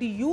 Do you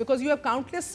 Because you have countless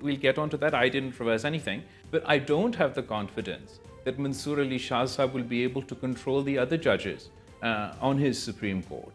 we'll get on to that, I didn't reverse anything, but I don't have the confidence that Mansoor Ali Shah Sahab will be able to control the other judges on his Supreme Court.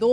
2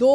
2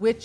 which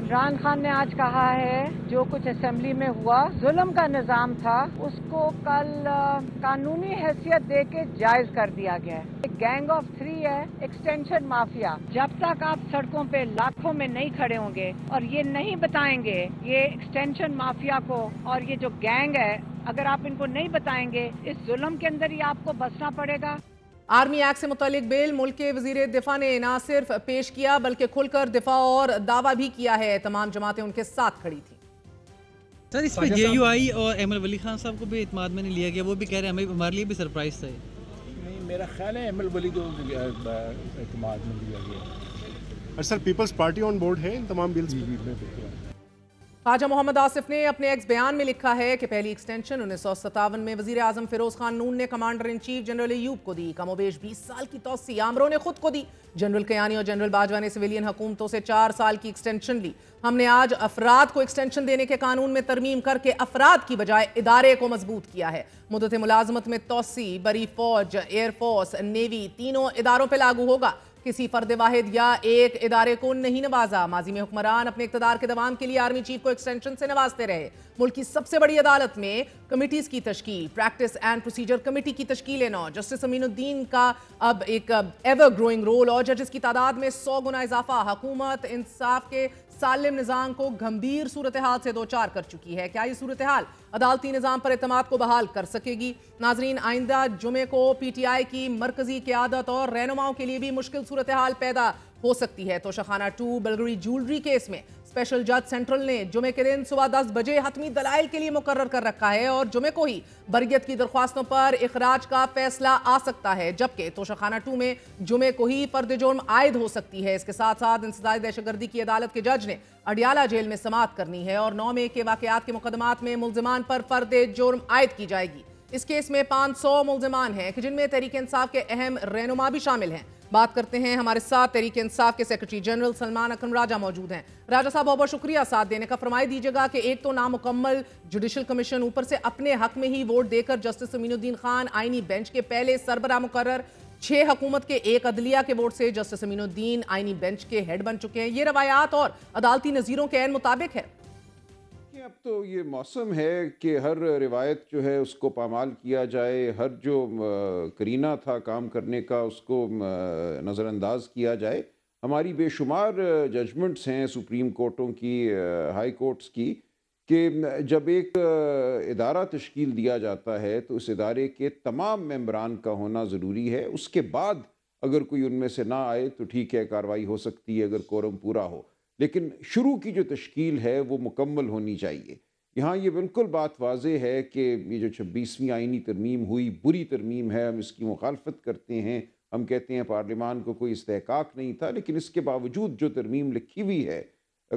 Imran Khan نے آج کہا ہے جو کچھ assembly میں ہوا ظلم کا نظام تھا اس کو کل قانونی حیثیت دے کے جائز کر دیا گیا ہے. ایک گینگ آف 3 ہے ایکسٹینشن مافیا. جب تک آپ سڑکوں پہ لاکھوں میں نہیں کھڑے ہوں گے اور یہ نہیں بتائیں گے یہ ایکسٹینشن مافیا کو اور یہ جو گینگ ہے اگر آپ ان کو نہیں بتائیں گے اس ظلم کے اندر ہی آپ کو بسنا پڑے گا. آرمی ایکٹ سے متعلق بل ملک کے وزیر دفاع نے نہ صرف پیش کیا بلکہ کھل کر دفاع اور دعویٰ بھی کیا ہے. تمام جماعتیں ان کے ساتھ کھڑی تھیں. سر اس میں JUI اور احمد ولی خان صاحب کو بھی اعتماد میں نہیں لیا گیا, وہ بھی کہہ رہے ہیں ہمارے لیے بھی سرپرائز تھا. نہیں, میرا خیال ہے احمد ولی کو اعتماد میں لیا گیا. اور سر پیپلز پارٹی آن بورڈ ہے ان تمام بلز میں. خواجہ محمد آصف نے اپنے ایکس بیان میں لکھا ہے کہ پہلی ایکسٹینشن 1957 میں وزیر اعظم فیروز خان نون نے commander in chief general Ayub کو دی. کم و بیش 20 سال کی توسیع آمروں نے خود کو دی. جنرل کیانی اور جنرل باجوہ نے سویلین حکومتوں سے 4 سال کی ایکسٹینشن لی. ہم نے آج افراد کو ایکسٹینشن دینے کے قانون میں ترمیم کر کے افراد کی بجائے ادارے کو مضبوط کیا ہے. مدت ملازمت میں توسیع بری فوج, ایئر فورس, نیوی تینوں اداروں پہ لاگو ہوگا. کسی فرد واحد یا ایک ادارے کو نہیں نوازا. ماضی میں حکمران اپنے اقتدار کے دوام کے لیے آرمی چیف کو ایکسٹینشن سے نوازتے رہے. ملک کی سب سے بڑی عدالت میں کمیٹیز کی تشکیل, پریکٹس اینڈ پروسیجر کمیٹی کی تشکیل 9, جسٹس امین الدین کا اب ایک ایور گروئنگ رول اور ججز کی تعداد میں 100 گنا اضافہ. حکومت انصاف کے سالم نظام کو گھمبیر صورتحال سے دوچار کر چکی ہے. کیا یہ صورتحال عدالتی نظام پر اعتماد کو بحال کر سکے گی؟ ناظرین, آئندہ جمعے کو PTI کی مرکزی قیادت اور رہنماؤں کے لیے بھی مشکل صورتحال پیدا ہو سکتی ہے. توشہ خانہ 2 بلگری جولری کیس میں اسپیشل جج سینٹرل نے جمعے کے دن صبح 10 بجے حتمی دلائل کے لیے مقرر کر رکھا ہے اور جمعے کو ہی بریت کی درخواستوں پر اخراج کا فیصلہ آ سکتا ہے, جبکہ توشہ خانہ 2 میں جمعے کو ہی فرد جرم عائد ہو سکتی ہے. اس کے ساتھ ساتھ انسداد دہشت گردی کی عدالت کے جج نے اڈیالہ جیل میں سماعت کرنی ہے اور 9 مئی کے واقعات کے مقدمات میں ملزمان پر فرد جرم عائد کی جائے گی. اس کیس میں 500 ملزمان ہیں کہ جن میں تحریک انصاف کے اہم رہنما بھی شامل ہیں. بات کرتے ہیں, ہمارے ساتھ تحریک انصاف کے سیکرٹری جنرل سلمان اکرم راجہ موجود ہیں. راجہ صاحب بہت بہت شکریہ ساتھ دینے کا. فرمائی دیجیے گا کہ ایک تو نامکمل جوڈیشل کمیشن, اوپر سے اپنے حق میں ہی ووٹ دے کر جسٹس امین الدین خان آئینی بینچ کے پہلے سربراہ مقرر, 6 حکومت کے 1 عدلیہ کے ووٹ سے جسٹس امین الدین آئینی بینچ کے ہیڈ بن چکے ہیں. یہ روایات اور عدالتی نظیروں کے عین مطابق ہے. اب تو یہ موسم ہے کہ ہر روایت جو ہے اس کو پامال کیا جائے, ہر جو کرینہ تھا کام کرنے کا اس کو نظر انداز کیا جائے. ہماری بے شمار ججمنٹس ہیں سپریم کورٹوں کی, ہائی کورٹس کی, کہ جب ایک ادارہ تشکیل دیا جاتا ہے تو اس ادارے کے تمام ممبران کا ہونا ضروری ہے. اس کے بعد اگر کوئی ان میں سے نہ آئے تو ٹھیک ہے, کارروائی ہو سکتی ہے اگر کورم پورا ہو, لیکن شروع کی جو تشکیل ہے وہ مکمل ہونی چاہیے. یہاں یہ بالکل بات واضح ہے کہ یہ جو 26ویں آئینی ترمیم ہوئی بری ترمیم ہے, ہم اس کی مخالفت کرتے ہیں. ہم کہتے ہیں پارلیمان کو کوئی استحقاق نہیں تھا, لیکن اس کے باوجود جو ترمیم لکھی ہوئی ہے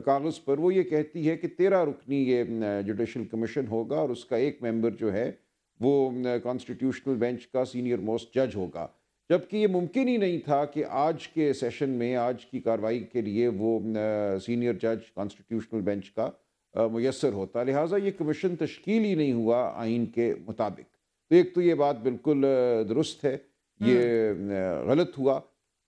کاغذ پر وہ یہ کہتی ہے کہ 13 رکنی یہ جوڈیشل کمیشن ہوگا اور اس کا ایک ممبر جو ہے وہ کانسٹیٹیوشنل بینچ کا سینئر موسٹ جج ہوگا. جبکہ یہ ممکن ہی نہیں تھا کہ آج کے سیشن میں آج کی کارروائی کے لیے وہ سینئر جج کانسٹیٹیوشنل بینچ کا میسر ہوتا. لہٰذا یہ کمیشن تشکیل ہی نہیں ہوا آئین کے مطابق. تو ایک تو یہ بات بالکل درست ہے, یہ غلط ہوا.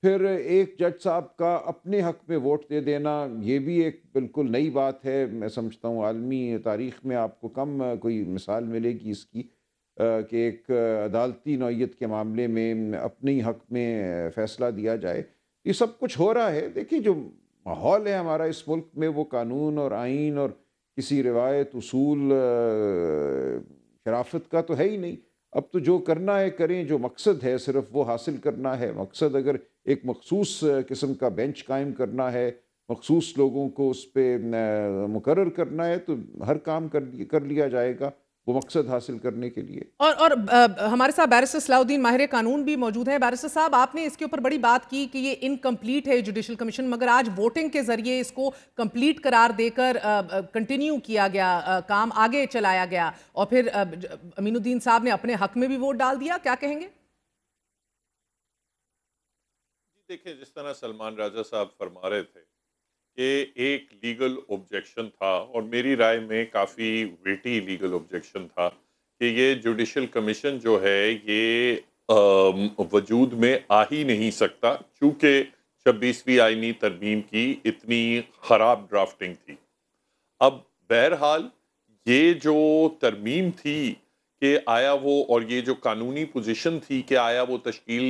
پھر ایک جج صاحب کا اپنے حق میں ووٹ دے دینا یہ بھی ایک بالکل نئی بات ہے. میں سمجھتا ہوں عالمی تاریخ میں آپ کو کم کوئی مثال ملے گی اس کی کہ ایک عدالتی نوعیت کے معاملے میں اپنے ہی حق میں فیصلہ دیا جائے. یہ سب کچھ ہو رہا ہے. دیکھیے جو ماحول ہے ہمارا اس ملک میں وہ قانون اور آئین اور کسی روایت اصول شرافت کا تو ہے ہی نہیں. اب تو جو کرنا ہے کریں, جو مقصد ہے صرف وہ حاصل کرنا ہے. مقصد اگر ایک مخصوص قسم کا بینچ قائم کرنا ہے, مخصوص لوگوں کو اس پہ مقرر کرنا ہے تو ہر کام کر لیا جائے گا وہ مقصد حاصل کرنے کے لیے. اور ہمارے ساتھ بیرسٹر صلاح الدین ماہر قانون بھی موجود ہیں. بیرسٹر صاحب, آپ نے اس کے اوپر بڑی بات کی کہ یہ انکمپلیٹ ہے جوڈیشل کمیشن, مگر آج ووٹنگ کے ذریعے اس کو کمپلیٹ قرار دے کر کنٹینیو کیا گیا, کام آگے چلایا گیا, اور پھر امین الدین صاحب نے اپنے حق میں بھی ووٹ ڈال دیا. کیا کہیں گے؟ دیکھیں, جس طرح سلمان راجہ صاحب فرما رہے تھے کہ ایک لیگل آبجیکشن تھا, اور میری رائے میں کافی ویٹی لیگل آبجیکشن تھا کہ یہ جوڈیشل کمیشن جو ہے یہ وجود میں آ ہی نہیں سکتا, چونکہ 26ویں آئینی ترمیم کی اتنی خراب ڈرافٹنگ تھی. اب بہرحال یہ جو ترمیم تھی کہ آیا وہ، اور یہ جو قانونی پوزیشن تھی کہ آیا وہ تشکیل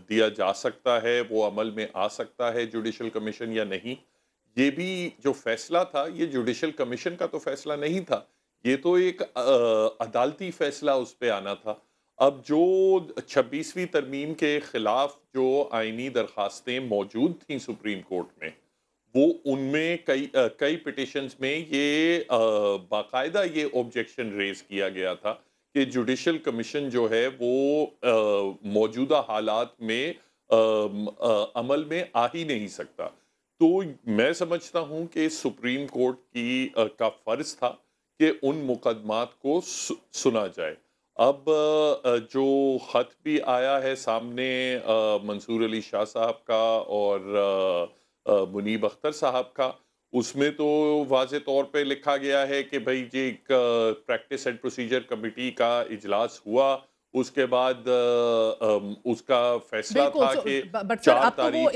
دیا جا سکتا ہے، وہ عمل میں آ سکتا ہے جوڈیشل کمیشن یا نہیں، یہ بھی جو فیصلہ تھا یہ جوڈیشل کمیشن کا تو فیصلہ نہیں تھا، یہ تو ایک عدالتی فیصلہ اس پہ آنا تھا. اب جو 26ویں ترمیم کے خلاف جو آئینی درخواستیں موجود تھیں سپریم کورٹ میں، وہ ان میں کئی پٹیشنز میں یہ باقاعدہ یہ آبجیکشن ریز کیا گیا تھا کہ جوڈیشل کمیشن جو ہے وہ موجودہ حالات میں عمل میں آ ہی نہیں سکتا. تو میں سمجھتا ہوں کہ سپریم کورٹ کا فرض تھا کہ ان مقدمات کو سنا جائے. اب جو خط بھی آیا ہے سامنے منصور علی شاہ صاحب کا اور منیب اختر صاحب کا، اس میں تو واضح طور پہ لکھا گیا ہے کہ بھائی جی ایک پریکٹس اینڈ پروسیجر کمیٹی کا اجلاس ہوا، اس کے بعد اس کا فیصلہ تھا کہ 4 تاریخ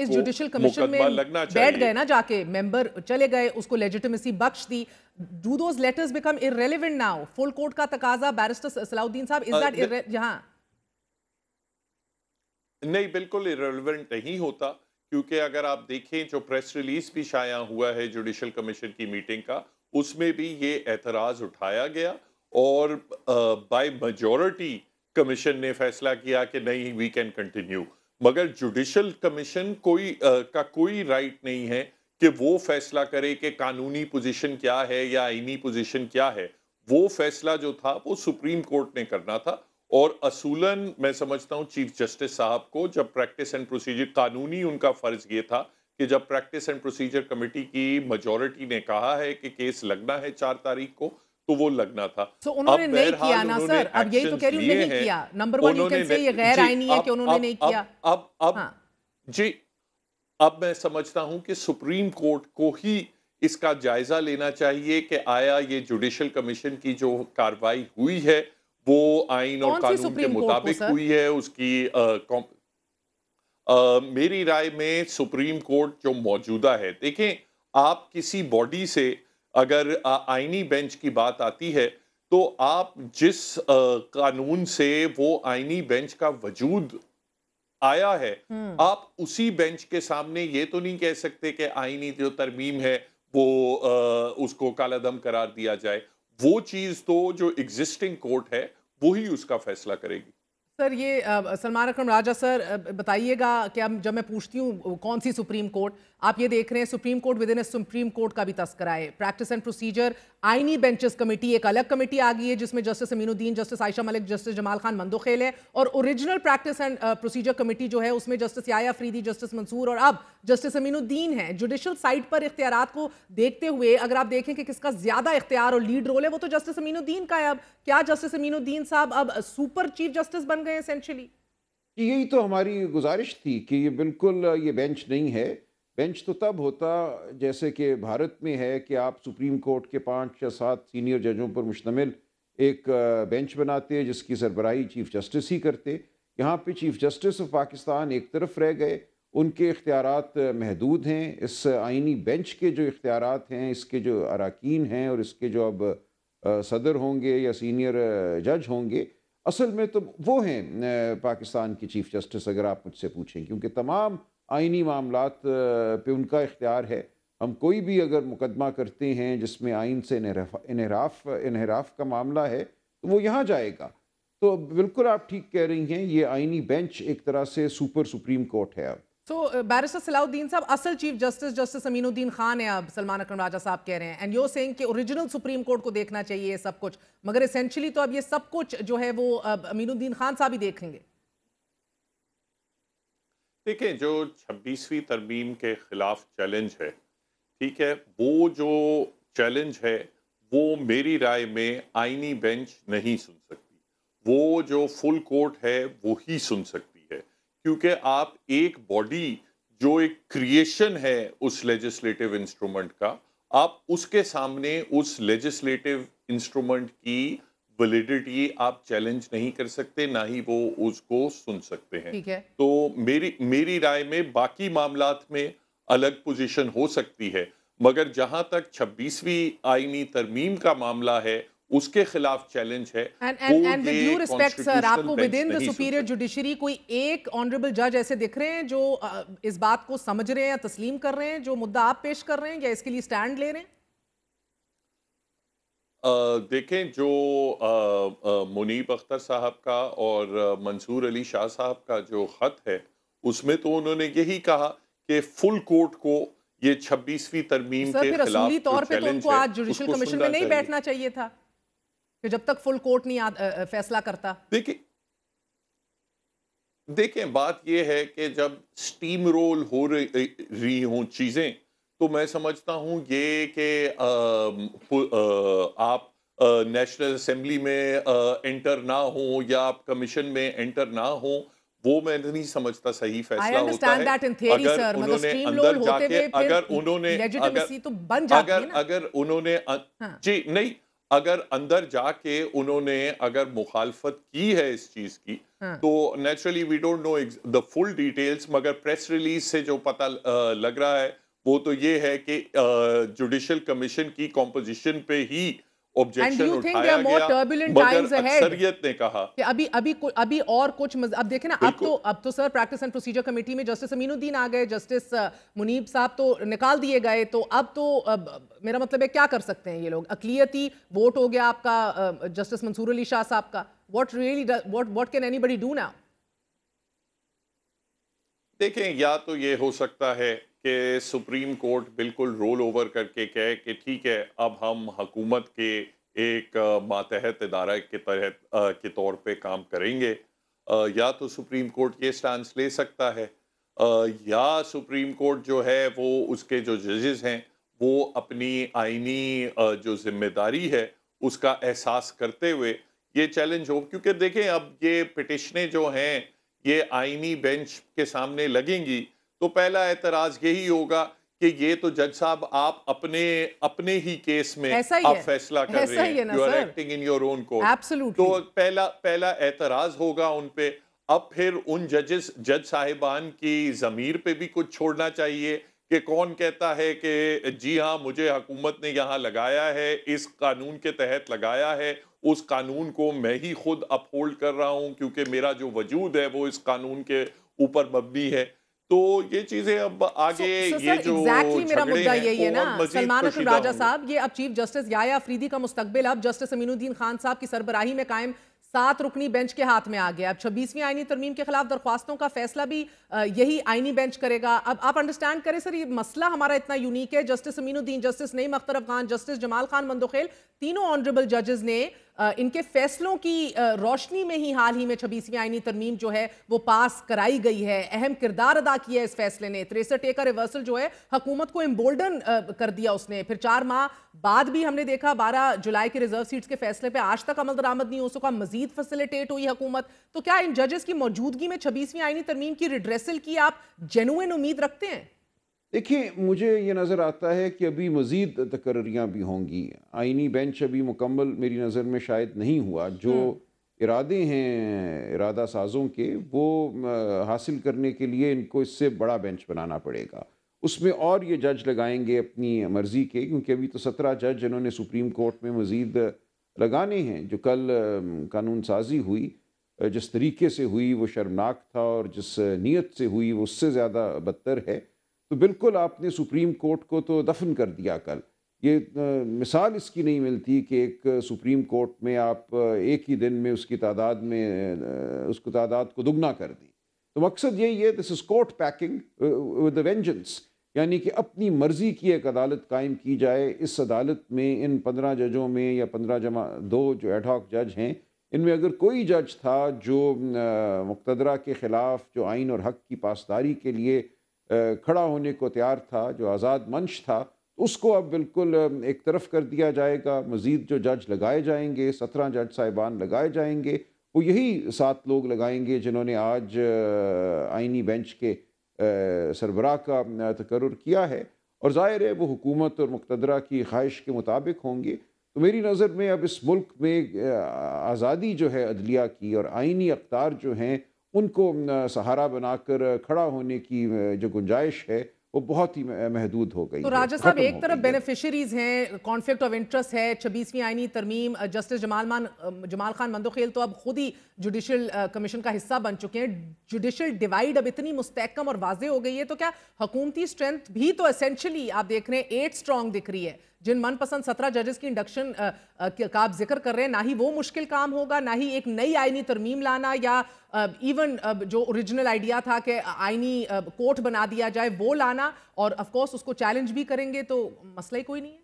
کو مقدمہ لگنا چاہیے. بیٹھ گئے نا جا کے ممبر چلے گئے، اس کو لیجیٹیمیسی بخش دی. Do those letters become irrelevant now? Full court کا تقاضا بیرسٹر صلاح الدین صاحب is that یہاں نہیں بالکل irrelevant نہیں ہوتا، کیونکہ اگر آپ دیکھیں جو پریس ریلیز بھی شائع ہوا ہے جوڈیشل کمیشن کی میٹنگ کا، اس میں بھی یہ اعتراض اٹھایا گیا اور بائی میجورٹی کمیشن نے فیصلہ کیا کہ نہیں وی کین کنٹینیو. مگر جوڈیشل کمیشن کا کوئی رائٹ نہیں ہے کہ وہ فیصلہ کرے کہ قانونی پوزیشن کیا ہے یا آئینی پوزیشن کیا ہے. وہ فیصلہ جو تھا وہ سپریم کورٹ نے کرنا تھا، اور اصولاً میں سمجھتا ہوں چیف جسٹس صاحب کو جب پریکٹس اینڈ پروسیجر قانونی ان کا فرض یہ تھا کہ جب پریکٹس اینڈ پروسیجر کمیٹی کی میجورٹی نے کہا ہے کہ کیس لگنا ہے 4 تاریخ کو تو وہ لگنا تھا. انہوں نے نہیں کیا نا سر، اب یہی تو کہہ رہی ہوں نہیں کیا. نمبر 1 یو کین سے یہ غیر آئینی ہے کہ انہوں نے نہیں کیا. اب میں سمجھتا ہوں کہ سپریم کورٹ کو ہی اس کا جائزہ لینا چاہیے کہ آیا یہ جوڈیشل کمیشن کی جو کاروائی ہوئی ہے وہ آئین اور قانون کے مطابق ہوئی ہے. اس کی میری رائے میں سپریم کورٹ جو موجودہ ہے، دیکھیں آپ کسی باڈی سے اگر آئینی بینچ کی بات آتی ہے تو آپ جس قانون سے وہ آئینی بینچ کا وجود آیا ہے، آپ اسی بینچ کے سامنے یہ تو نہیں کہہ سکتے کہ آئینی جو ترمیم ہے وہ اس کو کالا دم قرار دیا جائے. وہ چیز تو جو ایگزسٹنگ کورٹ ہے وہی اس کا فیصلہ کرے گی. سر یہ سلمان اکرم راجہ سر بتائیے گا کہ جب میں پوچھتی ہوں کون سی سپریم کورٹ، آپ یہ دیکھ رہے ہیں supreme court with in supreme court کا بھی تذکرہ ہے. پریکٹس اینڈ پروسیجر آئینی بینچز کمیٹی ایک الگ کمیٹی آ گئی ہے جس میں جسٹس امین الدین، جسٹس عائشہ ملک، جسٹس جمال خان مندوخیل ہے، اور original practice and procedure committee جو ہے اس میں جسٹس یحییٰ فریدی، جسٹس منصور اور اب جسٹس امین الدین ہے. جوڈیشل سائٹ پر اختیارات کو دیکھتے ہوئے اگر آپ دیکھیں کہ کس کا زیادہ اختیار اور لیڈ رول ہے وہ تو جسٹس امین الدین کا ہے. اب کیا جسٹس امین الدین صاحب اب سپر چیف جسٹس بن گئے اسینشلی؟ یہی تو ہماری گزارش تھی کہ یہ بالکل یہ بینچ نہیں ہے. بینچ تو تب ہوتا جیسے کہ بھارت میں ہے کہ آپ سپریم کورٹ کے 5 یا 7 سینئر ججوں پر مشتمل ایک بینچ بناتے جس کی سربراہی چیف جسٹس ہی کرتے. یہاں پہ چیف جسٹس آف پاکستان ایک طرف رہ گئے، ان کے اختیارات محدود ہیں. اس آئینی بینچ کے جو اختیارات ہیں، اس کے جو اراکین ہیں اور اس کے جو اب صدر ہوں گے یا سینئر جج ہوں گے، اصل میں تو وہ ہیں پاکستان کی چیف جسٹس اگر آپ مجھ سے پوچھیں، کیونکہ تمام آئینی معاملات پہ ان کا اختیار ہے. ہم کوئی بھی اگر مقدمہ کرتے ہیں جس میں آئین سے انحراف کا معاملہ ہے تو وہ یہاں جائے گا. تو بالکل آپ ٹھیک کہہ رہی ہیں، یہ آئینی بینچ ایک طرح سے سپریم کورٹ ہے. اب تو بیرسٹر صلاح الدین صاحب اصل چیف جسٹس جسٹس امین الدین خان ہے، اب سلمان اکرم راجہ صاحب کہہ رہے ہیں اینڈ یو سینگ کہ اوریجنل سپریم کورٹ کو دیکھنا چاہیے یہ سب کچھ، مگر اسینشلی تو اب یہ سب کچھ جو ہے وہ امین الدین خان صاحب ہی دیکھیں گے. دیکھیں جو 26ویں ترمیم کے خلاف چیلنج ہے، ٹھیک ہے، وہ جو چیلنج ہے وہ میری رائے میں آئینی بینچ نہیں سن سکتی. وہ جو فل کورٹ ہے وہی سن سکتی ہے، کیونکہ آپ ایک باڈی جو ایک کریشن ہے اس لیجسلیٹو انسٹرومنٹ کا، آپ اس کے سامنے اس لیجسلیٹو انسٹرومنٹ کی ویلیڈیٹی آپ چیلنج نہیں کر سکتے، نہ ہی وہ اس کو سن سکتے ہیں. ٹھیک ہے. تو میری رائے میں باقی معاملات میں الگ پوزیشن ہو سکتی ہے، مگر جہاں تک 26ویں آئینی ترمیم کا معاملہ ہے اس کے خلاف چیلنج ہے. And with due respect sir, آپ کو within the superior judiciary کوئی ایک آنریبل جج ایسے دکھ رہے ہیں جو اس بات کو سمجھ رہے ہیں یا تسلیم کر رہے ہیں جو مدعا آپ پیش کر رہے ہیں، یا اس کے لیے سٹینڈ لے رہے ہیں؟ دیکھیں، جو منیب اختر صاحب کا اور منصور علی شاہ صاحب کا جو خط ہے اس میں تو انہوں نے یہی کہا کہ فل کورٹ کو یہ 26ویں ترمیم کے خلاف اصولی طور پہ تو ان کو آج جوڈیشل کمیشن میں نہیں بیٹھنا چاہیے تھا کہ جب تک فل کورٹ نہیں فیصلہ کرتا. دیکھیں بات یہ ہے کہ جب سٹیم رول ہو رہی ہوں چیزیں تو میں سمجھتا ہوں یہ کہ آپ نیشنل اسمبلی میں انٹر نہ ہوں یا آپ کمیشن میں انٹر نہ ہوں، وہ میں نہیں سمجھتا صحیح فیصلہ ہوتا ہے. اگر اندر جا کے انہوں نے اگر مخالفت کی ہے اس چیز کی تو naturally we don't know the full details, مگر پریس ریلیز سے جو پتہ لگ رہا ہے وہ تو یہ ہے کہ جوڈیشل کمیشن کی کمپوزیشن پہ ہی objection اٹھایا گیا، مگر اکثریت نے کہا کہ ابھی اور کچھ اب دیکھیں نا، اب تو سر پریکٹس اینڈ پروسیجر کمیٹی میں جسٹس امین الدین آ گئے، جسٹس منیب صاحب تو نکال دیے گئے، تو اب تو میرا مطلب ہے کیا کر سکتے ہیں یہ لوگ؟ اقلیتی ووٹ ہو گیا آپ کا جسٹس منصور علی شاہ صاحب کا. what can anybody do now؟ دیکھیں، یا تو یہ ہو سکتا ہے کہ سپریم کورٹ بالکل رول اوور کر کے کہے کہ ٹھیک ہے اب ہم حکومت کے ایک ماتحت ادارہ کے طور پہ کام کریں گے، یا تو سپریم کورٹ یہ سٹانس لے سکتا ہے، یا سپریم کورٹ جو ہے وہ اس کے جو ججز ہیں وہ اپنی آئینی جو ذمہ داری ہے اس کا احساس کرتے ہوئے یہ چیلنج ہو. کیونکہ دیکھیں اب یہ پٹیشنیں جو ہیں یہ آئینی بینچ کے سامنے لگیں گی تو پہلا اعتراض یہی ہوگا کہ یہ تو جج صاحب آپ اپنے ہی کیس میں آپ فیصلہ کر رہے ہیں، you are acting in your own court. تو پہلا اعتراض ہوگا ان پہ. اب پھر ان جج صاحبان کی ضمیر پہ بھی کچھ چھوڑنا چاہیے کہ کون کہتا ہے کہ جی ہاں مجھے حکومت نے یہاں لگایا ہے، اس قانون کے تحت لگایا ہے، اس قانون کو میں ہی خود اپہولڈ کر رہا ہوں کیونکہ میرا جو وجود ہے وہ اس قانون کے اوپر مبنی ہے. تو یہ چیزیں اب آگے یہ جو میرا مدعا یہی ہے نا سلمان اکرم راجہ صاحب، یہ اب چیف جسٹس یحییٰ افریدی کا مستقبل اب جسٹس امین الدین خان صاحب کی سربراہی میں قائم 7 رکنی بینچ کے ہاتھ میں آ گیا. اب 26ویں آئینی ترمیم کے خلاف درخواستوں کا فیصلہ بھی یہی آئینی بینچ کرے گا. اب آپ انڈرسٹینڈ کریں سر، یہ مسئلہ ہمارا اتنا یونیک ہے. جسٹس امین الدین، جسٹس نعیم اختر افغان، جسٹس جمال خان مندوخیل، تینوں آنریبل ججز نے ان کے فیصلوں کی روشنی میں ہی حال ہی میں 26ویں آئینی ترمیم جو ہے وہ پاس کرائی گئی ہے. اہم کردار ادا کیا ہے اس فیصلے نے. 63A کا ریورسل جو ہے حکومت کو امبولڈن کر دیا اس نے. پھر 4 ماہ بعد بھی ہم نے دیکھا 12 جولائی کے ریزرو سیٹس کے فیصلے پہ آج تک عمل درآمد نہیں ہو سکا، مزید فیسیلیٹیٹ ہوئی حکومت. تو کیا ان ججز کی موجودگی میں 26ویں آئینی ترمیم کی ریڈریسل کی آپ جینوئن امید رکھتے ہیں؟ دیکھیں، مجھے یہ نظر آتا ہے کہ ابھی مزید تقرریاں بھی ہوں گی. آئینی بینچ ابھی مکمل میری نظر میں شاید نہیں ہوا. جو ارادے ہیں ارادہ سازوں کے وہ حاصل کرنے کے لیے ان کو اس سے بڑا بینچ بنانا پڑے گا. اس میں اور یہ جج لگائیں گے اپنی مرضی کے، کیونکہ ابھی تو 17 جج انہوں نے سپریم کورٹ میں مزید لگانے ہیں. جو کل قانون سازی ہوئی جس طریقے سے ہوئی وہ شرمناک تھا، اور جس نیت سے ہوئی وہ اس سے زیادہ بدتر ہے. تو بالکل آپ نے سپریم کورٹ کو تو دفن کر دیا کل. یہ مثال اس کی نہیں ملتی کہ ایک سپریم کورٹ میں آپ ایک ہی دن میں اس کی تعداد کو دگنا کر دیں. تو مقصد یہی ہے، دس از کورٹ پیکنگ ود وینجنس، یعنی کہ اپنی مرضی کی ایک عدالت قائم کی جائے. اس عدالت میں ان 15 ججوں میں یا 15+2 جو ایڈ ہاک جج ہیں، ان میں اگر کوئی جج تھا جو مقتدرہ کے خلاف، جو آئین اور حق کی پاسداری کے لیے کھڑا ہونے کو تیار تھا، جو آزاد منش تھا، اس کو اب بالکل ایک طرف کر دیا جائے گا. مزید جو جج لگائے جائیں گے، 17 جج صاحبان لگائے جائیں گے، وہ یہی 7 لوگ لگائیں گے جنہوں نے آج آئینی بینچ کے سربراہ کا تقرر کیا ہے. اور ظاہر ہے وہ حکومت اور مقتدرہ کی خواہش کے مطابق ہوں گے. تو میری نظر میں اب اس ملک میں آزادی جو ہے عدلیہ کی اور آئینی اقدار جو ہیں ان کو سہارا بنا کر کھڑا ہونے کی جو گنجائش ہے وہ بہت ہی محدود ہو گئی. تو راجہ صاحب ایک طرف بینیفیشریز ہیں، کانفلکٹ آف انٹرسٹ ہے، 26ویں آئینی ترمیم، جسٹس جمال خان مندوخیل تو اب خود ہی جوڈیشل کمیشن کا حصہ بن چکے ہیں. جوڈیشل ڈیوائیڈ اب اتنی مستحکم اور واضح ہو گئی ہے، تو کیا حکومتی سٹرینتھ بھی تو اسینشلی آپ دیکھ رہے ہیں 8 سٹرونگ دکھ رہی ہے. جن من پسند 17 ججز کی انڈکشن کا آپ ذکر کر رہے ہیں، نہ ہی وہ مشکل کام ہوگا، نہ ہی ایک نئی آئینی ترمیم لانا یا ایون جو اوریجنل آئیڈیا تھا کہ آئینی کورٹ بنا دیا جائے وہ لانا، اور آف کورس اس کو چیلنج بھی کریں گے، تو مسئلہ ہی کوئی نہیں ہے.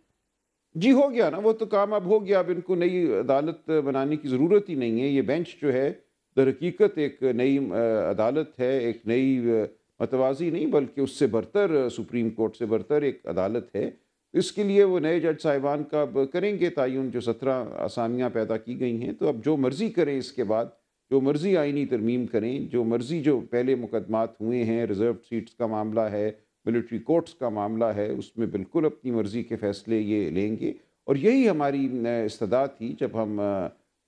جی ہو گیا نا، وہ تو کام اب ہو گیا. اب ان کو نئی عدالت بنانے کی ضرورت ہی نہیں ہے. یہ بینچ جو ہے در حقیقت ایک نئی عدالت ہے، ایک نئی متوازی نہیں بلکہ اس سے برتر، سپریم کورٹ سے برتر ایک عدالت ہے. اس کے لیے وہ نئے جج صاحبان کا اب کریں گے تعین. جو 17 اسامیاں پیدا کی گئی ہیں تو اب جو مرضی کریں، اس کے بعد جو مرضی آئینی ترمیم کریں، جو مرضی جو پہلے مقدمات ہوئے ہیں، ریزرو سیٹس کا معاملہ ہے، ملٹری کورٹس کا معاملہ ہے، اس میں بالکل اپنی مرضی کے فیصلے یہ لیں گے. اور یہی ہماری استدعا تھی جب ہم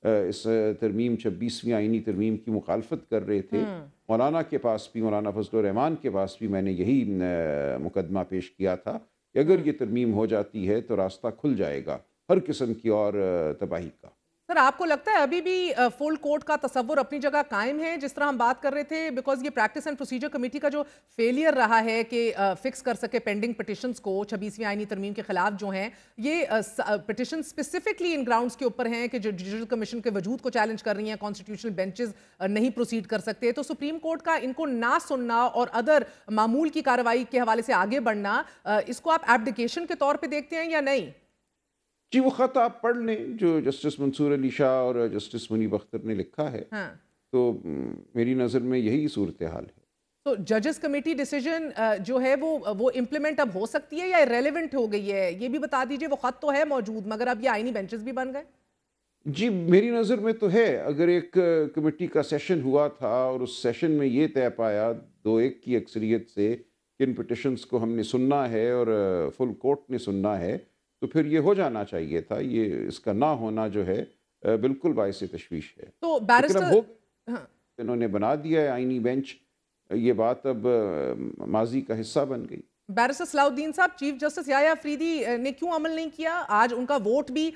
اس ترمیم 26ویں آئینی ترمیم کی مخالفت کر رہے تھے. مولانا کے پاس بھی، مولانا فضل الرحمان کے پاس بھی میں نے یہی مقدمہ پیش کیا تھا کہ اگر یہ ترمیم ہو جاتی ہے تو راستہ کھل جائے گا ہر قسم کی اور تباہی کا. سر آپ کو لگتا ہے ابھی بھی فل کورٹ کا تصور اپنی جگہ قائم ہے جس طرح ہم بات کر رہے تھے؟ بیکاز یہ پریکٹس اینڈ پروسیجر کمیٹی کا جو فیلئر رہا ہے کہ فکس کر سکے پینڈنگ پٹیشنز کو 26ویں آئینی ترمیم کے خلاف جو ہیں، یہ پٹیشن اسپیسیفکلی ان گراؤنڈز کے اوپر ہیں کہ جو جوڈیشل کمیشن کے وجود کو چیلنج کر رہی ہیں، کانسٹیٹیوشنل بینچز نہیں پروسیڈ کر سکتے. تو سپریم کورٹ کا ان کو نہ سننا اور ادر معمول کی کارروائی کے حوالے سے آگے بڑھنا، اس کو آپ ایبڈیکیشن کے طور پہ دیکھتے ہیں یا نہیں؟ جی وہ خط آپ پڑھ لیں جو جسٹس منصور علی شاہ اور جسٹس منیب اختر نے لکھا ہے، تو میری نظر میں یہی صورتحال ہے. تو ججز کمیٹی ڈیسیجن جو ہے وہ امپلیمنٹ اب ہو سکتی ہے یا ریلیونٹ ہو گئی ہے؟ یہ بھی بتا دیجئے. وہ خط تو ہے موجود مگر اب یہ آئینی بینچز بھی بن گئے. جی میری نظر میں تو ہے. اگر ایک کمیٹی کا سیشن ہوا تھا اور اس سیشن میں یہ طے پایا 2-1 کی اکثریت سے کہ ان پٹیشنز کو ہم نے سننا ہے اور فل کورٹ نے سننا ہے، تو پھر یہ ہو جانا چاہیے تھا. یہ اس کا نہ ہونا جو ہے بالکل باعث تشویش ہے. تو بیرسٹر انہوں نے بنا دیا ہے آئینی بینچ، یہ بات اب ماضی کا حصہ بن گئی. بیرسٹر صلاح الدین صاحب، چیف جسٹس یحییٰ افریدی نے کیوں عمل نہیں کیا؟ آج ان کا ووٹ بھی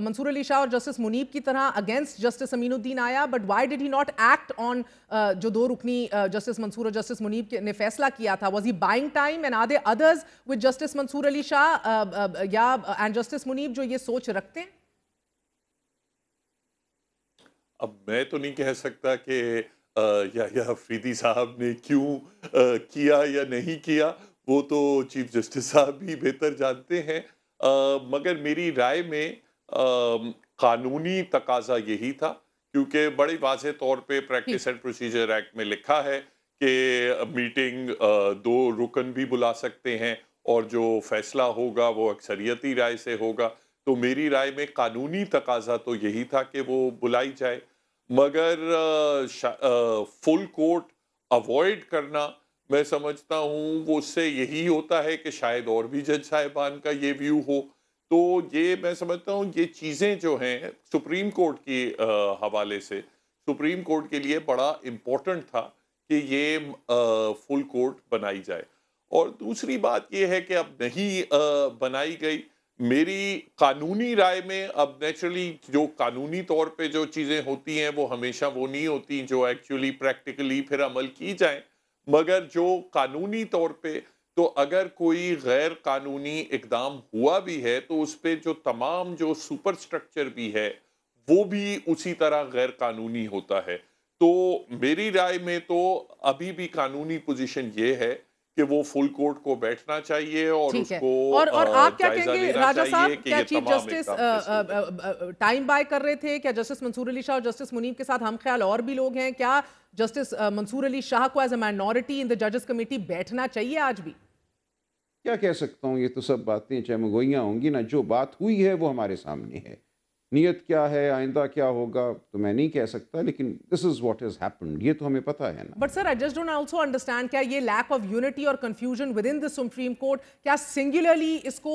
منصور علی شاہ اور جسٹس منیب کی طرح اگینسٹ جسٹس امین الدین آیا، but why did he not act on جو 2 رکنی جسٹس منصور اور جسٹس منیب نے فیصلہ کیا تھا؟ Was he buying time and are there others with justice Mansoor Ali Shah یا اینڈ جسٹس منیب جو یہ سوچ رکھتے ہیں؟ اب میں تو نہیں کہہ سکتا کہ یحییٰ افریدی صاحب نے کیوں کیا یا نہیں کیا، وہ تو چیف جسٹس صاحب بھی بہتر جانتے ہیں. مگر میری رائے میں قانونی تقاضا یہی تھا، کیونکہ بڑی واضح طور پہ پریکٹس اینڈ پروسیجر ایکٹ میں لکھا ہے کہ میٹنگ 2 رکن بھی بلا سکتے ہیں اور جو فیصلہ ہوگا وہ اکثریتی رائے سے ہوگا. تو میری رائے میں قانونی تقاضا تو یہی تھا کہ وہ بلائی جائے. مگر فل کورٹ اوائڈ کرنا میں سمجھتا ہوں وہ اس سے یہی ہوتا ہے کہ شاید اور بھی جج صاحبان کا یہ ویو ہو. تو یہ میں سمجھتا ہوں یہ چیزیں جو ہیں سپریم کورٹ کی حوالے سے سپریم کورٹ کے لیے بڑا امپورٹنٹ تھا کہ یہ فل کورٹ بنائی جائے. اور دوسری بات یہ ہے کہ اب نہیں بنائی گئی. میری قانونی رائے میں اب نیچرلی جو قانونی طور پہ جو چیزیں ہوتی ہیں وہ ہمیشہ وہ نہیں ہوتی جو ایکچولی پریکٹیکلی پھر عمل کی جائیں. مگر جو قانونی طور پہ تو اگر کوئی غیر قانونی اقدام ہوا بھی ہے تو اس پہ جو تمام جو سپر سٹرکچر بھی ہے وہ بھی اسی طرح غیر قانونی ہوتا ہے. تو میری رائے میں تو ابھی بھی قانونی پوزیشن یہ ہے کہ وہ فل کورٹ کو بیٹھنا چاہیے اور اس کو اور آپ کیا کہیں گے راجہ صاحب؟ کیا چیف جسٹس ٹائم بائی کر رہے تھے؟ کیا جسٹس منصور علی شاہ اور جسٹس منیب کے ساتھ ہم خیال اور بھی لوگ ہیں؟ کیا جسٹس منصور علی شاہ کو ایز اے مائنورٹی ان دی ججز کمیٹی بیٹھنا چاہیے آج بھی؟ کیا کہہ سکتا ہوں، یہ تو سب باتیں چمگوئیاں ہوں گی نا. جو بات ہوئی ہے وہ ہمارے سامنے ہے. نیت کیا ہے، آئندہ کیا ہوگا تو میں نہیں کہہ سکتا، لیکن this is what has happened، یہ تو ہمیں پتہ ہے نا. But sir, I just don't also understand کیا یہ lack of unity اور confusion within the Supreme Court کیا singularly اس کو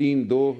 3-2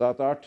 7-8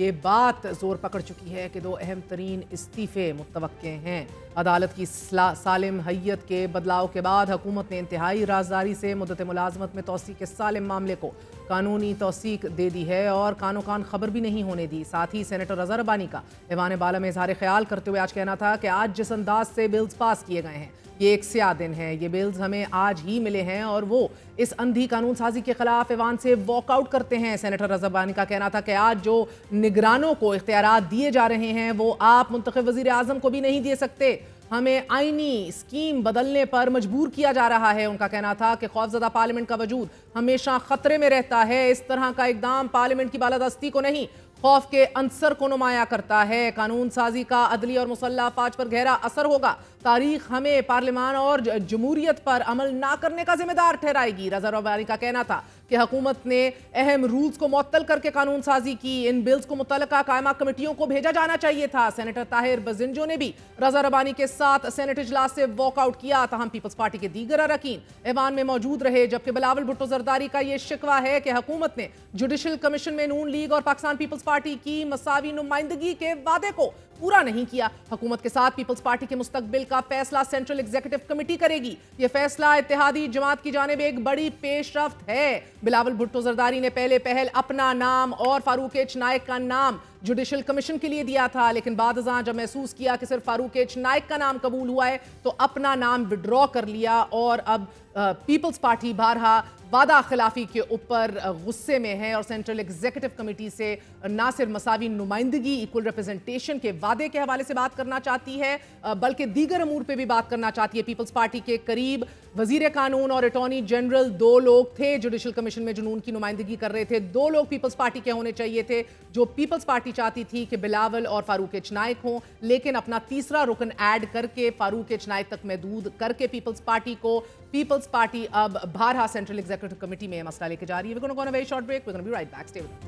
یہ بات زور پکڑ چکی ہے کہ 2 اہم ترین استعفے متوقع ہیں۔ عدالت کی سالم حیت کے بدلاؤ کے بعد حکومت نے انتہائی رازداری سے مدت ملازمت میں توسیع کے سالم معاملے کو قانونی توثیق دے دی ہے اور کانوں کان خبر بھی نہیں ہونے دی۔ ساتھ ہی سینیٹر اظہر ربانی کا ایوان بالا میں اظہار خیال کرتے ہوئے آج کہنا تھا کہ آج جس انداز سے بلز پاس کیے گئے ہیں یہ ایک سیاہ دن ہے، یہ بلز ہمیں آج ہی ملے ہیں اور وہ اس اندھی قانون سازی کے خلاف ایوان سے واک آؤٹ کرتے ہیں۔ سینیٹر اظہر ربانی کا کہنا تھا کہ آج جو نگرانوں کو اختیارات دیے جا رہے ہیں وہ آپ منتخب وزیر اعظم کو بھی نہیں دے سکتے، ہمیں آئینی اسکیم بدلنے پر مجبور کیا جا رہا ہے۔ ان کا کہنا تھا کہ خوفزدہ پارلیمنٹ کا وجود ہمیشہ خطرے میں رہتا ہے، اس طرح کا اقدام پارلیمنٹ کی بالادستی کو نہیں خوف کے عنصر کو نمایاں کرتا ہے۔ قانون سازی کا عدلی اور مسلح افواج پر گہرا اثر ہوگا، تاریخ ہمیں پارلیمان اور جمہوریت پر عمل نہ کرنے کا ذمہ دار ٹھہرائے گی۔ رضا ربانی کا کہنا تھا کہ حکومت نے اہم رولز کو معطل کر کے قانون سازی کی، ان بلز کو متعلقہ قائمہ کمیٹیوں کو بھیجا جانا چاہیے تھا۔ سینیٹر طاہر بزنجو نے بھی رضا ربانی کے ساتھ سینیٹ اجلاس سے واک آؤٹ کیا، تاہم پیپلز پارٹی کے دیگر اراکین ایوان میں موجود رہے، جبکہ بلاول بھٹو زرداری کا یہ شکوہ ہے کہ حکومت نے جوڈیشل کمیشن میں نون لیگ اور پاکستان پیپلز پارٹی کی مساوی نمائندگی کے وعدے کو پورا نہیں کیا۔ حکومت کے ساتھ پیپلز پارٹی کے مستقبل کا فیصلہ سینٹرل ایگزیکٹو کمیٹی کرے گی، یہ فیصلہ اتحادی جماعت کی جانب ایک بڑی پیش رفت ہے۔ بلاول بھٹو زرداری نے پہلے پہل اپنا نام اور فاروق ایچ نائک کا نام جوڈیشل کمیشن کے لیے دیا تھا، لیکن بعد ازاں جب محسوس کیا کہ صرف فاروق ایچ نائک کا نام قبول ہوا ہے تو اپنا نام وڈرا کر لیا اور اب پیپلز پارٹی بارہا وعدہ خلافی کے اوپر غصے میں ہے اور سینٹرل ایگزیکٹو کمیٹی سے نہ صرف مساوی نمائندگی ایکول ریپرزنٹیشن کے وعدے کے حوالے سے بات کرنا چاہتی ہے بلکہ دیگر امور پہ بھی بات کرنا چاہتی ہے۔ پیپلز پارٹی کے قریب وزیر قانون اور اٹارنی جنرل 2 لوگ تھے جوڈیشل کمیشن میں جنون کی نمائندگی کر رہے تھے، 2 لوگ پیپلز پارٹی کے ہونے چاہیے تھے، جو پیپلز پارٹی چاہتی تھی کہ بلاول اور فاروق ایچ نائک ہوں، لیکن اپنا تیسرا رکن ایڈ کر کے فاروق ایچ نائک تک محدود کر کے پیپلز پارٹی اب بارہا سینٹرل ایگزیکٹو کمیٹی میں مسئلہ لے کے جا رہی ہے۔ We're going to go on a very short break. We're going to be right back. Stay with us.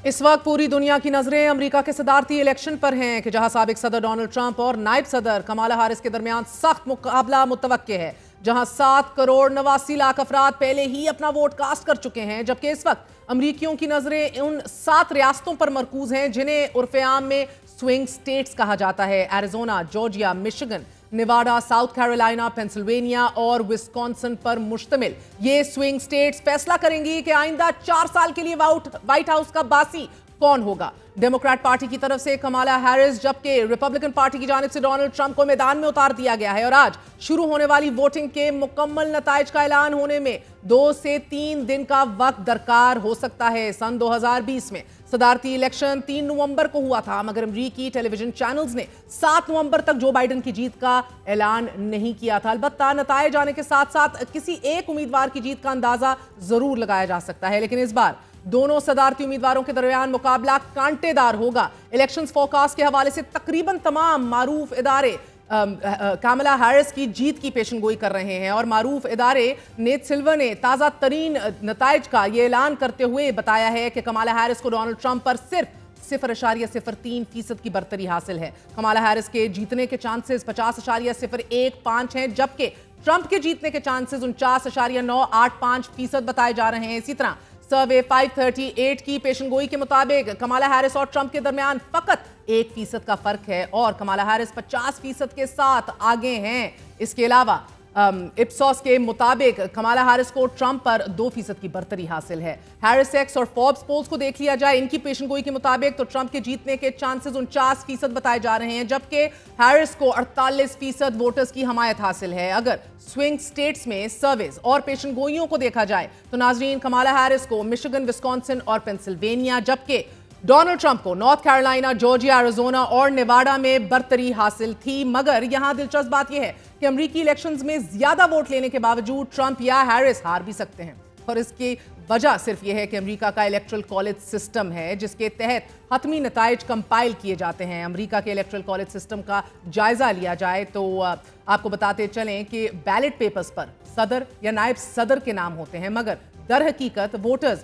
اس وقت پوری دنیا کی نظریں امریکہ کے صدارتی الیکشن پر ہیں کہ جہاں سابق صدر ڈونلڈ ٹرمپ اور نائب صدر کمالا ہیرس کے درمیان سخت مقابلہ متوقع ہے، جہاں 7 کروڑ 89 لاکھ افراد پہلے ہی اپنا ووٹ کاسٹ کر چکے ہیں، جبکہ اس وقت امریکیوں کی نظریں ان 7 ریاستوں پر مرکوز ہیں جنہیں عرف عام میں سوئنگ سٹیٹس کہا جاتا ہے: Arizona, Georgia, Michigan, Nevada, south Carolina, Pennsylvania اور وسکونسن پر مشتمل یہ سوئنگ سٹیٹس فیصلہ کریں گی کہ آئندہ 4 سال کے لیے وائٹ ہاؤس کا باسی کون ہوگا۔ ڈیموکریٹ پارٹی کی طرف سے کمالا ہیرس جبکہ ریپبلکن پارٹی کی جانب سے ڈونلڈ ٹرمپ کو میدان میں اتار دیا گیا ہے اور آج شروع ہونے والی ووٹنگ کے مکمل نتائج کا اعلان ہونے میں 2 سے 3 دن کا وقت درکار ہو سکتا ہے۔ سن 2020 میں صدارتی الیکشن 3 نومبر کو ہوا تھا، مگر امریکی ٹیلی ویژن چینلز نے 7 نومبر تک جو بائیڈن کی جیت کا اعلان نہیں کیا تھا۔ البتہ نتائج آنے کے ساتھ ساتھ کسی ایک امیدوار کی جیت کا اندازہ ضرور لگایا جا سکتا ہے، لیکن اس بار دونوں صدارتی امیدواروں کے درمیان مقابلہ کانٹے دار ہوگا۔ الیکشنز فورکاسٹ کے حوالے سے تقریباً تمام معروف ادارے کاملا ہیرس کی جیت کی پیشن گوئی کر رہے ہیں اور معروف ادارے نیت سلور نے تازہ ترین نتائج کا یہ اعلان کرتے ہوئے بتایا ہے کہ کمالا ہیرس کو ڈونلڈ ٹرمپ پر صرف 0.03% کی برتری حاصل ہے۔ کمالا ہیرس کے جیتنے کے چانسز 50.015 ہیں، جبکہ ٹرمپ کے جیتنے کے چانسز 49.985% بتائے جا رہے ہیں۔ اسی طرح سروے 538 کی پیشن گوئی کے مطابق کمالا ہیرس اور ٹرمپ کے درمیان فقط 1% کا فرق ہے اور کمالا ہیرس 50% کے ساتھ آگے ہیں۔ اس کے علاوہ اپسوس کے مطابق کمالا ہیرس کو ٹرمپ پر 2% کی برتری حاصل ہے۔ ہیرس ایکس اور فوربس پولز کو دیکھ لیا جائے، ان کی پیشن گوئی کے مطابق تو ٹرمپ کے جیتنے کے چانسز 49% بتائے جا رہے ہیں، جبکہ ہیرس کو 48% ووٹرز کی حمایت حاصل ہے۔ اگر سوئنگ سٹیٹس میں سرویز اور پیشن گوئیوں کو دیکھا جائے تو ناظرین کمالا ہیرس کو مشیگن، وسکونسن اور پینسلوینیا، جبکہ ڈونلڈ ٹرمپ کو نارتھ کیرولینا، جارجیا، ایریزونا اور نیواڈا میں برتری حاصل تھی۔ مگر یہاں دلچسپ بات یہ ہے کہ امریکی الیکشنز میں زیادہ ووٹ لینے کے باوجود ٹرمپ یا ہیرس ہار بھی سکتے ہیں اور اس کی وجہ صرف یہ ہے کہ امریکہ کا الیکٹرل کالج سسٹم ہے جس کے تحت حتمی نتائج کمپائل کیے جاتے ہیں۔ امریکہ کے الیکٹرل کالج سسٹم کا جائزہ لیا جائے تو آپ کو بتاتے چلیں کہ بیلٹ پیپرز پر صدر یا نائب صدر کے نام ہوتے ہیں، مگر در حقیقت voters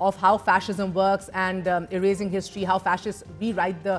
of how fascism works and erasing history, how fascists rewrite the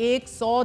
100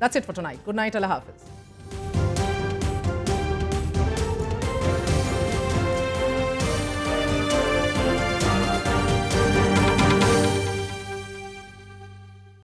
That's it for tonight. Good night. Allah Hafiz.